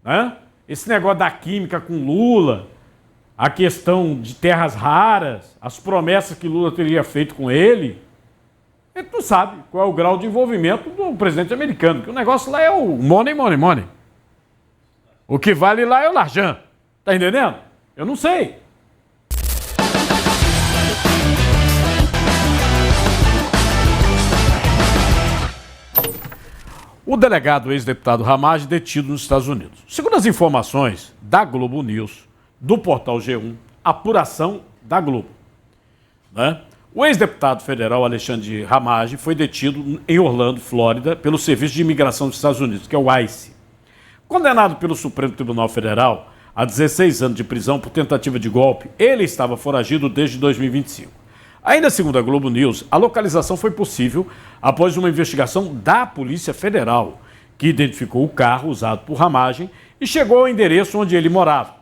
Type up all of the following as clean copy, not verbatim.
Hã? Esse negócio da química com Lula, a questão de terras raras, as promessas que Lula teria feito com ele, a gente não sabe qual é o grau de envolvimento do presidente americano, que o negócio lá é o money, money, money. O que vale lá é o Larjan. Tá entendendo? Eu não sei. O delegado ex-deputado Ramagem detido nos Estados Unidos. Segundo as informações da Globo News, do portal G1, apuração da Globo, né? O ex-deputado federal Alexandre Ramagem foi detido em Orlando, Flórida, pelo Serviço de Imigração dos Estados Unidos, que é o ICE. Condenado pelo Supremo Tribunal Federal a 16 anos de prisão por tentativa de golpe, ele estava foragido desde 2025. Ainda segundo a Globo News, a localização foi possível após uma investigação da Polícia Federal, que identificou o carro usado por Ramagem e chegou ao endereço onde ele morava.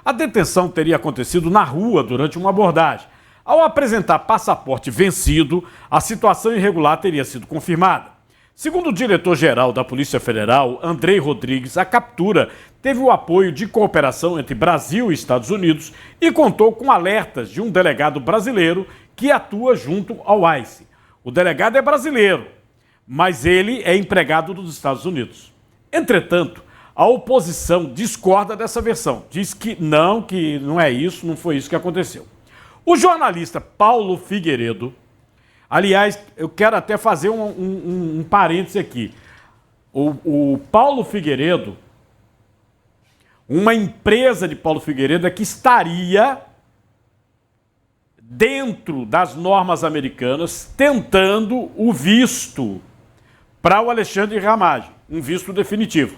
A detenção teria acontecido na rua durante uma abordagem. Ao apresentar passaporte vencido, a situação irregular teria sido confirmada. Segundo o diretor-geral da Polícia Federal, Andrei Rodrigues, a captura teve o apoio de cooperação entre Brasil e Estados Unidos e contou com alertas de um delegado brasileiro que atua junto ao ICE. O delegado é brasileiro, mas ele é empregado dos Estados Unidos. Entretanto, a oposição discorda dessa versão. Diz que não é isso, não foi isso que aconteceu. O jornalista Paulo Figueiredo, aliás, eu quero até fazer um parêntese aqui. O Paulo Figueiredo, uma empresa de Paulo Figueiredo é que estaria dentro das normas americanas tentando o visto para o Alexandre Ramagem, um visto definitivo.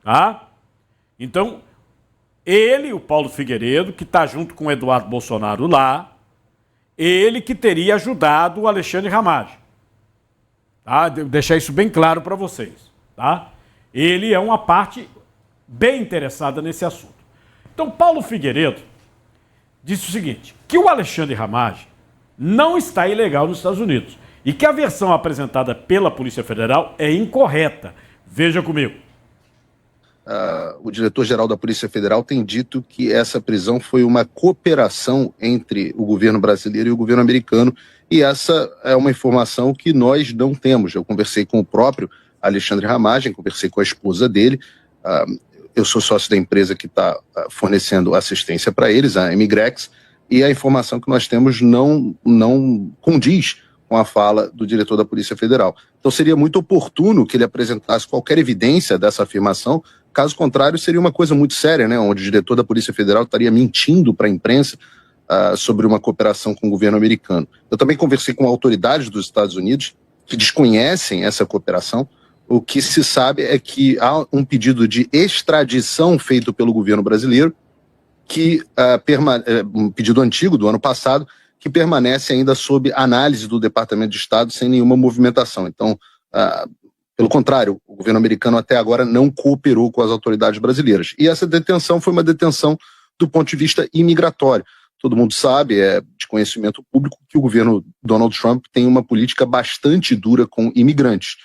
Tá? Então, ele, o Paulo Figueiredo, que está junto com o Eduardo Bolsonaro lá, ele que teria ajudado o Alexandre Ramagem. Tá? Deixar isso bem claro para vocês. Tá? Ele é uma parte bem interessada nesse assunto. Então, Paulo Figueiredo disse o seguinte, que o Alexandre Ramagem não está ilegal nos Estados Unidos e que a versão apresentada pela Polícia Federal é incorreta. Veja comigo. O diretor-geral da Polícia Federal tem dito que essa prisão foi uma cooperação entre o governo brasileiro e o governo americano, e essa é uma informação que nós não temos. Eu conversei com o próprio Alexandre Ramagem, conversei com a esposa dele, eu sou sócio da empresa que está fornecendo assistência para eles, a Emigrex, e a informação que nós temos não condiz com a fala do diretor da Polícia Federal. Então seria muito oportuno que ele apresentasse qualquer evidência dessa afirmação, caso contrário seria uma coisa muito séria, né, onde o diretor da Polícia Federal estaria mentindo para a imprensa sobre uma cooperação com o governo americano. Eu também conversei com autoridades dos Estados Unidos que desconhecem essa cooperação. O que se sabe é que há um pedido de extradição feito pelo governo brasileiro, que um pedido antigo do ano passado, que permanece ainda sob análise do Departamento de Estado sem nenhuma movimentação. Então, pelo contrário, o governo americano até agora não cooperou com as autoridades brasileiras. E essa detenção foi uma detenção do ponto de vista imigratório. Todo mundo sabe, é de conhecimento público, que o governo Donald Trump tem uma política bastante dura com imigrantes.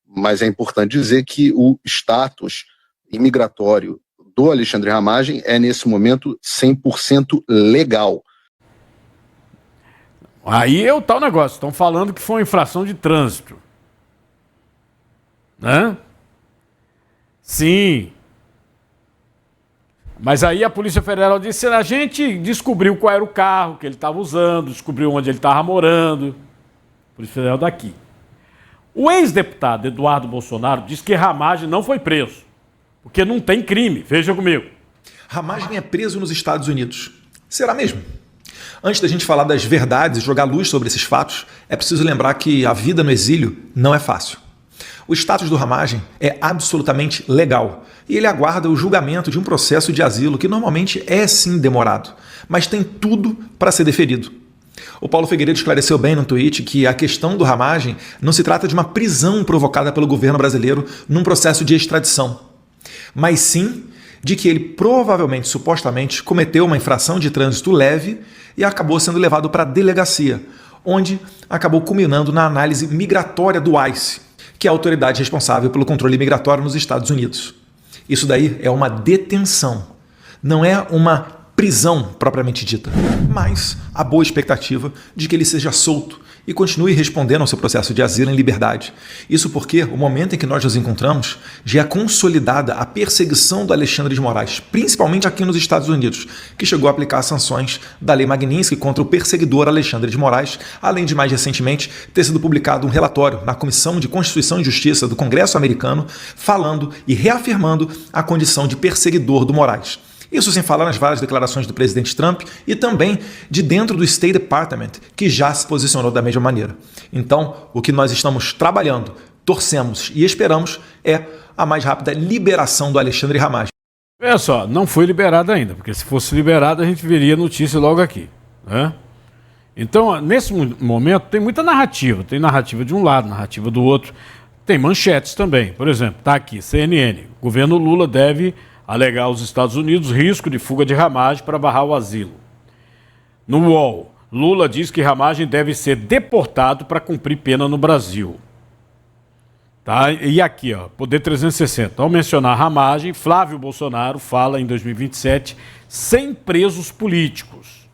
Mas é importante dizer que o status imigratório do Alexandre Ramagem é, nesse momento, 100% legal. Aí é o tal negócio. Estão falando que foi uma infração de trânsito. Né? Sim. Mas aí a Polícia Federal disse, a gente descobriu qual era o carro que ele estava usando, descobriu onde ele estava morando. Polícia Federal daqui. O ex-deputado Eduardo Bolsonaro diz que Ramagem não foi preso, porque não tem crime. Veja comigo. Ramagem é preso nos Estados Unidos. Será mesmo? Antes da gente falar das verdades e jogar luz sobre esses fatos, é preciso lembrar que a vida no exílio não é fácil. O status do Ramagem é absolutamente legal e ele aguarda o julgamento de um processo de asilo que normalmente é sim demorado, mas tem tudo para ser deferido. O Paulo Figueiredo esclareceu bem no tweet que a questão do Ramagem não se trata de uma prisão provocada pelo governo brasileiro num processo de extradição, mas sim de que ele provavelmente, supostamente, cometeu uma infração de trânsito leve e acabou sendo levado para a delegacia, onde acabou culminando na análise migratória do ICE, que é a autoridade responsável pelo controle migratório nos Estados Unidos. Isso daí é uma detenção, não é uma prisão propriamente dita, mas a boa expectativa de que ele seja solto e continue respondendo ao seu processo de asilo em liberdade. Isso porque o momento em que nós nos encontramos já é consolidada a perseguição do Alexandre de Moraes, principalmente aqui nos Estados Unidos, que chegou a aplicar sanções da Lei Magnitsky contra o perseguidor Alexandre de Moraes, além de mais recentemente ter sido publicado um relatório na Comissão de Constituição e Justiça do Congresso americano falando e reafirmando a condição de perseguidor do Moraes. Isso sem falar nas várias declarações do presidente Trump e também de dentro do State Department, que já se posicionou da mesma maneira. Então, o que nós estamos trabalhando, torcemos e esperamos é a mais rápida liberação do Alexandre Ramagem. Olha só, não foi liberado ainda, porque se fosse liberado a gente veria notícia logo aqui, né? Então, nesse momento tem muita narrativa, tem narrativa de um lado, narrativa do outro, tem manchetes também. Por exemplo, está aqui, CNN, governo Lula deve alegar aos Estados Unidos risco de fuga de Ramagem para barrar o asilo. No UOL, Lula diz que Ramagem deve ser deportado para cumprir pena no Brasil. Tá? E aqui, ó, Poder 360. Ao mencionar Ramagem, Flávio Bolsonaro fala em 2027 sem presos políticos.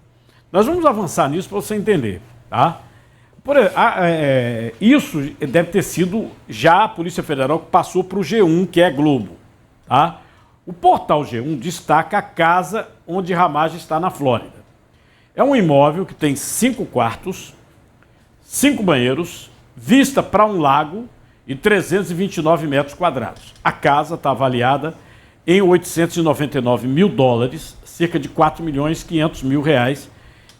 Nós vamos avançar nisso para você entender. Tá? Isso deve ter sido já a Polícia Federal que passou para o G1, que é Globo. Tá? O portal G1 destaca a casa onde Ramagem está na Flórida. É um imóvel que tem 5 quartos, 5 banheiros, vista para um lago e 329 metros quadrados. A casa está avaliada em 899 mil dólares, cerca de 4 milhões e 500 mil reais,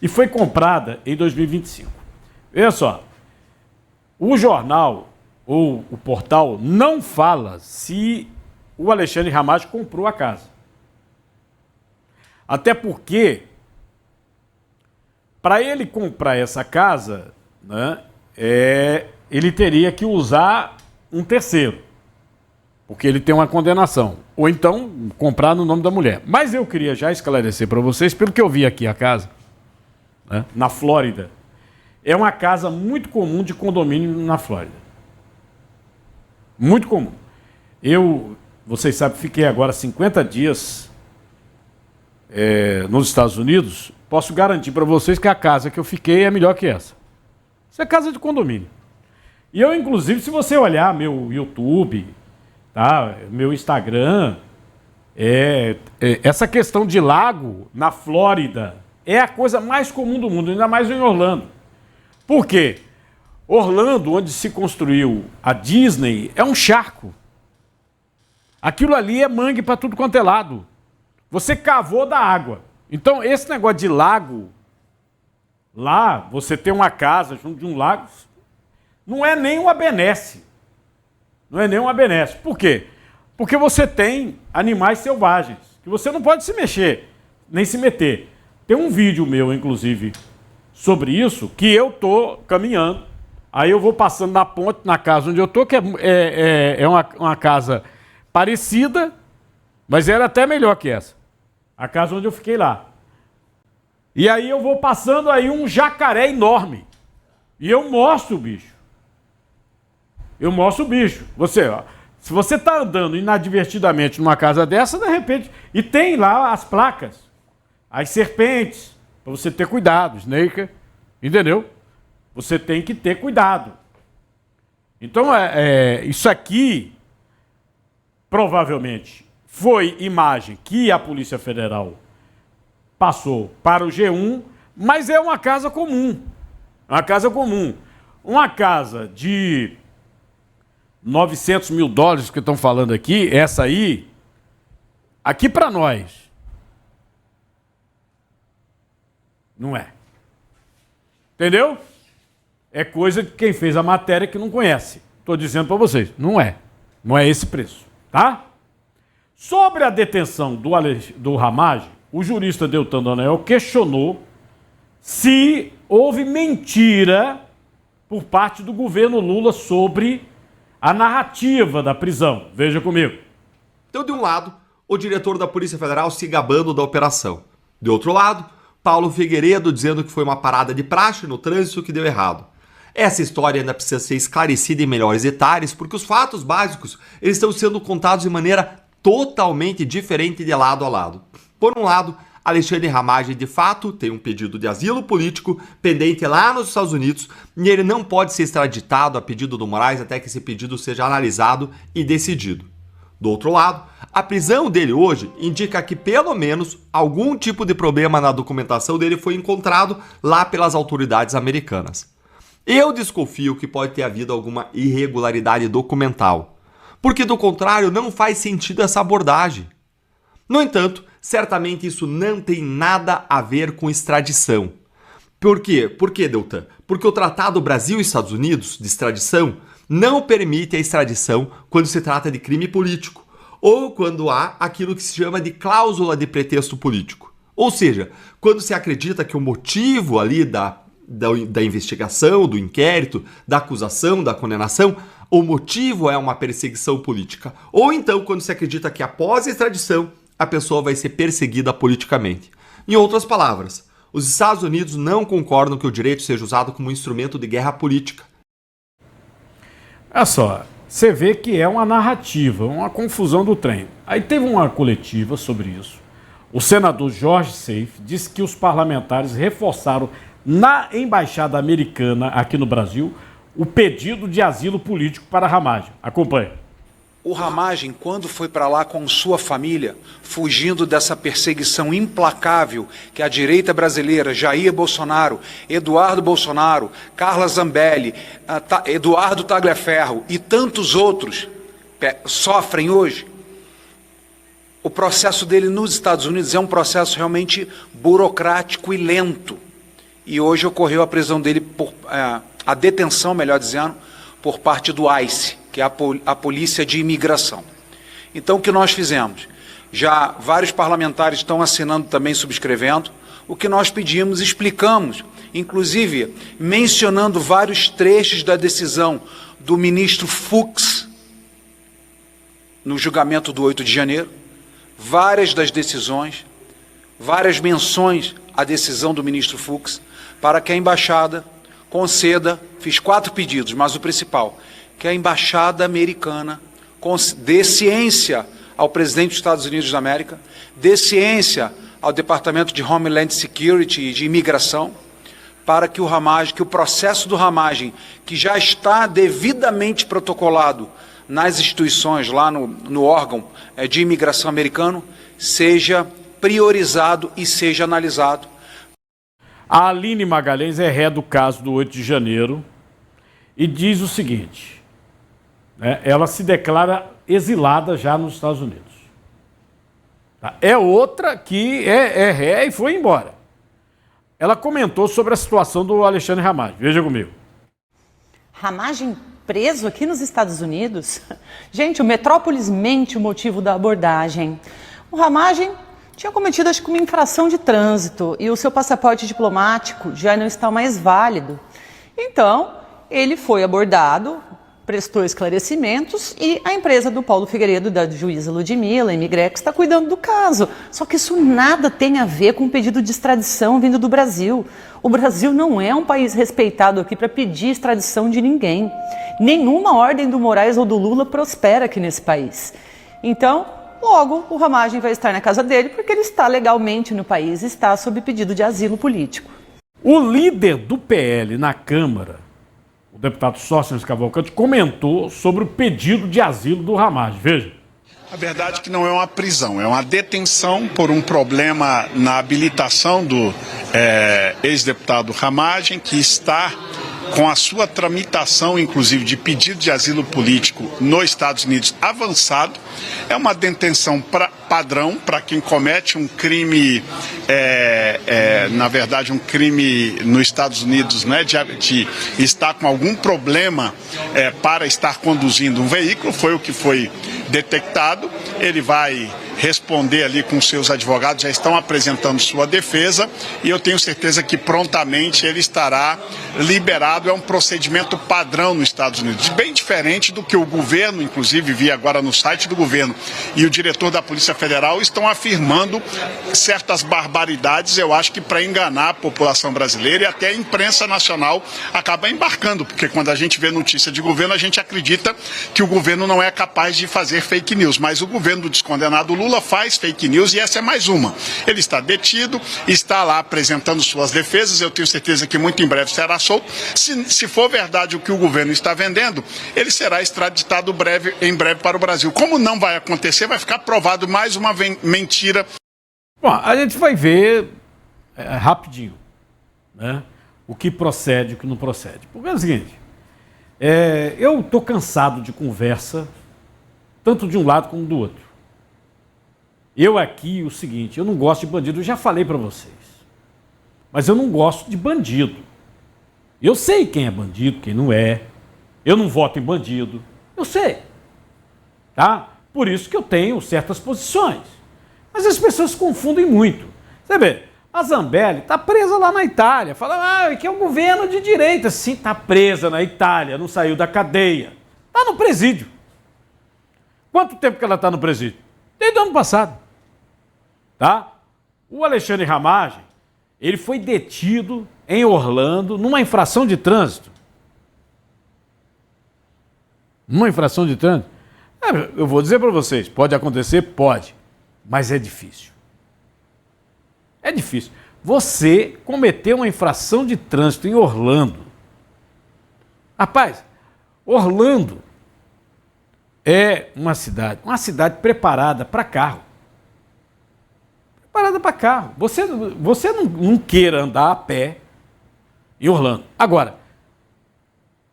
e foi comprada em 2025. Veja só, o jornal ou o portal não fala se o Alexandre Ramagem comprou a casa. Até porque, para ele comprar essa casa, né, ele teria que usar um terceiro, porque ele tem uma condenação. Ou então, comprar no nome da mulher. Mas eu queria já esclarecer para vocês, pelo que eu vi aqui a casa, né, na Flórida, é uma casa muito comum de condomínio na Flórida. Muito comum. Vocês sabem, fiquei agora 50 dias nos Estados Unidos. Posso garantir para vocês que a casa que eu fiquei é melhor que essa. Isso é casa de condomínio. E eu, inclusive, se você olhar meu YouTube, tá, meu Instagram, essa questão de lago na Flórida é a coisa mais comum do mundo, ainda mais em Orlando. Por quê? Orlando, onde se construiu a Disney, é um charco. Aquilo ali é mangue para tudo quanto é lado. Você cavou da água. Então, esse negócio de lago, lá, você tem uma casa junto de um lago, não é nem uma benesse. Não é nem uma benesse. Por quê? Porque você tem animais selvagens, que você não pode se mexer, nem se meter. Tem um vídeo meu, inclusive, sobre isso, que eu estou caminhando, aí eu vou passando na ponte, na casa onde eu estou, que é uma casa parecida, mas era até melhor que essa. A casa onde eu fiquei lá. E aí eu vou passando aí um jacaré enorme. E eu mostro o bicho. Eu mostro o bicho. Se você está andando inadvertidamente numa casa dessa, de repente... E tem lá as placas. As serpentes. Para você ter cuidado. Snake. Entendeu? Você tem que ter cuidado. Então, isso aqui... Provavelmente foi imagem que a Polícia Federal passou para o G1, mas é uma casa comum. Uma casa comum. Uma casa de 900 mil dólares que estão falando aqui, essa aí, aqui para nós, não é. Entendeu? É coisa de quem fez a matéria que não conhece. Estou dizendo para vocês, não é. Não é esse preço. Tá? Sobre a detenção do Ramagem, o jurista Deltan Dallagnol questionou se houve mentira por parte do governo Lula sobre a narrativa da prisão. Veja comigo. Então, de um lado, o diretor da Polícia Federal se gabando da operação. De outro lado, Paulo Figueiredo dizendo que foi uma parada de praxe no trânsito que deu errado. Essa história ainda precisa ser esclarecida em melhores detalhes, porque os fatos básicos eles estão sendo contados de maneira totalmente diferente de lado a lado. Por um lado, Alexandre Ramagem, de fato, tem um pedido de asilo político pendente lá nos Estados Unidos e ele não pode ser extraditado a pedido do Moraes até que esse pedido seja analisado e decidido. Do outro lado, a prisão dele hoje indica que pelo menos algum tipo de problema na documentação dele foi encontrado lá pelas autoridades americanas. Eu desconfio que pode ter havido alguma irregularidade documental, porque do contrário não faz sentido essa abordagem. No entanto, certamente isso não tem nada a ver com extradição. Por quê? Por que, Deltan? Porque o Tratado Brasil e Estados Unidos de extradição não permite a extradição quando se trata de crime político ou quando há aquilo que se chama de cláusula de pretexto político. Ou seja, quando se acredita que o motivo ali da investigação, do inquérito, da acusação, da condenação, o motivo é uma perseguição política. Ou então quando se acredita que após a extradição a pessoa vai ser perseguida politicamente. Em outras palavras, os Estados Unidos não concordam que o direito seja usado como instrumento de guerra política. Olha só, você vê que é uma narrativa, uma confusão do trem. Aí teve uma coletiva sobre isso. O senador Jorge Seif disse que os parlamentares reforçaram na embaixada americana aqui no Brasil o pedido de asilo político para Ramagem. Acompanhe. O Ramagem, quando foi para lá com sua família, fugindo dessa perseguição implacável que a direita brasileira, Jair Bolsonaro, Eduardo Bolsonaro, Carla Zambelli, Eduardo Tagliaferro e tantos outros sofrem hoje, o processo dele nos Estados Unidos é um processo realmente burocrático e lento. E hoje ocorreu a prisão dele, a detenção, melhor dizendo, por parte do ICE, que é a Polícia de Imigração. Então, o que nós fizemos? Já vários parlamentares estão assinando também, subscrevendo. O que nós pedimos, explicamos, inclusive mencionando vários trechos da decisão do ministro Fux, no julgamento do 8 de janeiro, várias das decisões, várias menções à decisão do ministro Fux, para que a embaixada conceda, fiz 4 pedidos, mas o principal, que a embaixada americana dê ciência ao presidente dos Estados Unidos da América, dê ciência ao Departamento de Homeland Security e de Imigração, para que o processo do Ramagem, que já está devidamente protocolado nas instituições, lá no órgão de imigração americano, seja priorizado e seja analisado. A Aline Magalhães é ré do caso do 8 de janeiro e diz o seguinte, né, ela se declara exilada já nos Estados Unidos. Tá? É outra que é ré e foi embora. Ela comentou sobre a situação do Alexandre Ramagem. Veja comigo. Ramagem preso aqui nos Estados Unidos? Gente, o Metrópolis mente o motivo da abordagem. O Ramagem tinha cometido, acho que, uma infração de trânsito e o seu passaporte diplomático já não está mais válido. Então, ele foi abordado, prestou esclarecimentos e a empresa do Paulo Figueiredo, da juíza Ludmila, a Imigrex, está cuidando do caso. Só que isso nada tem a ver com o pedido de extradição vindo do Brasil. O Brasil não é um país respeitado aqui para pedir extradição de ninguém. Nenhuma ordem do Moraes ou do Lula prospera aqui nesse país. Então, logo, o Ramagem vai estar na casa dele porque ele está legalmente no país e está sob pedido de asilo político. O líder do PL na Câmara, o deputado Sóstenes Cavalcante, comentou sobre o pedido de asilo do Ramagem. Veja. A verdade é que não é uma prisão, é uma detenção por um problema na habilitação do ex-deputado Ramagem, que está com a sua tramitação, inclusive, de pedido de asilo político nos Estados Unidos avançado. É uma detenção padrão para quem comete um crime, na verdade, um crime nos Estados Unidos, né, de estar com algum problema para estar conduzindo um veículo. Foi o que foi detectado. Ele vai responder ali com seus advogados, já estão apresentando sua defesa e eu tenho certeza que prontamente ele estará liberado. É um procedimento padrão nos Estados Unidos, bem diferente do que o governo, inclusive vi agora no site do governo, e o diretor da Polícia Federal estão afirmando certas barbaridades, eu acho que para enganar a população brasileira, e até a imprensa nacional acaba embarcando, porque quando a gente vê notícia de governo, a gente acredita que o governo não é capaz de fazer fake news, mas o governo do descondenado Lula faz fake news e essa é mais uma. Ele está detido, está lá apresentando suas defesas, eu tenho certeza que muito em breve será solto. Se for verdade o que o governo está vendendo, ele será extraditado em breve para o Brasil. Como não vai acontecer, vai ficar provado mais uma mentira. Bom, a gente vai ver rapidinho, né, o que procede e o que não procede. Porque é o seguinte, eu estou cansado de conversa, tanto de um lado como do outro. Eu aqui, o seguinte, eu não gosto de bandido, eu já falei para vocês. Mas eu não gosto de bandido. Eu sei quem é bandido, quem não é. Eu não voto em bandido. Eu sei. Tá? Por isso que eu tenho certas posições. Mas as pessoas confundem muito. Você vê, a Zambelli está presa lá na Itália. Fala, que é um governo de direita. Sim, está presa na Itália, não saiu da cadeia. Está no presídio. Quanto tempo que ela está no presídio? Desde o ano passado. Tá? O Alexandre Ramagem, ele foi detido em Orlando numa infração de trânsito. Numa infração de trânsito? Eu vou dizer para vocês, pode acontecer? Pode. Mas é difícil. É difícil. Você cometeu uma infração de trânsito em Orlando. Rapaz, Orlando é uma cidade preparada para carro. Preparada para carro. Você não queira andar a pé em Orlando. Agora,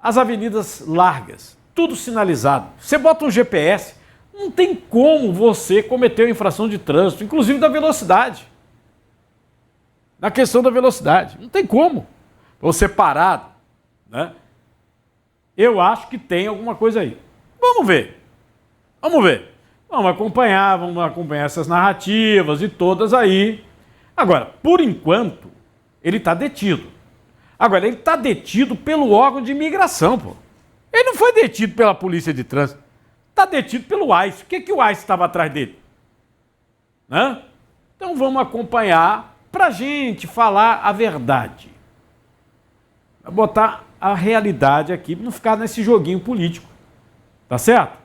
as avenidas largas, tudo sinalizado. Você bota um GPS, não tem como você cometer uma infração de trânsito, inclusive da velocidade. Na questão da velocidade. Não tem como. Você parado, né? Eu acho que tem alguma coisa aí. Vamos ver. Vamos ver. Vamos acompanhar essas narrativas e todas aí. Agora, por enquanto, ele está detido. Agora, ele está detido pelo órgão de imigração, pô. Ele não foi detido pela polícia de trânsito. Está detido pelo ICE. O que o ICE estava atrás dele? Né? Então vamos acompanhar para a gente falar a verdade. Botar a realidade aqui, não ficar nesse joguinho político. Tá certo?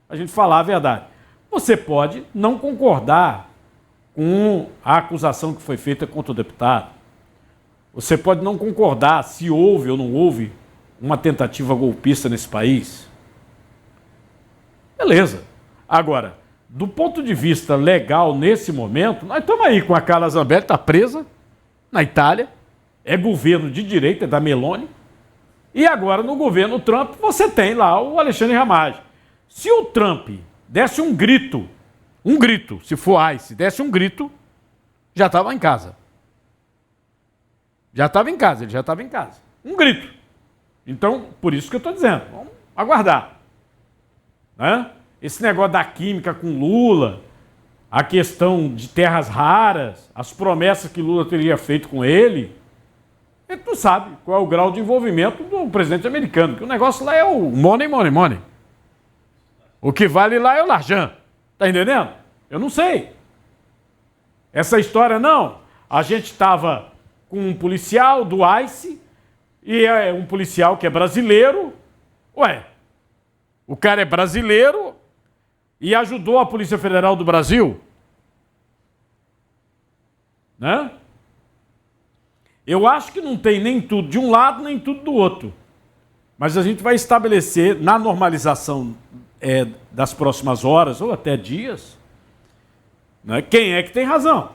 A gente falar a verdade. Você pode não concordar com a acusação que foi feita contra o deputado. Você pode não concordar se houve ou não houve uma tentativa golpista nesse país. Beleza. Agora, do ponto de vista legal, nesse momento, nós estamos aí com a Carla Zambelli, está presa na Itália, é governo de direita, é da Meloni, e agora no governo Trump você tem lá o Alexandre Ramagem. Se o Trump desse um grito, se for ICE, desse um grito, já estava em casa. Ele já estava em casa. Um grito. Então, por isso que eu estou dizendo, vamos aguardar. Né? Esse negócio da química com Lula, a questão de terras raras, as promessas que Lula teria feito com ele, a gente não sabe qual é o grau de envolvimento do presidente americano, que o negócio lá é o money, money, money. O que vale lá é o Larjan. Tá entendendo? Eu não sei. Essa história não. A gente estava com um policial do ICE e é um policial que é brasileiro. Ué, o cara é brasileiro e ajudou a Polícia Federal do Brasil? Né? Eu acho que não tem nem tudo de um lado, nem tudo do outro. Mas a gente vai estabelecer na normalização das próximas horas ou até dias, né, quem é que tem razão.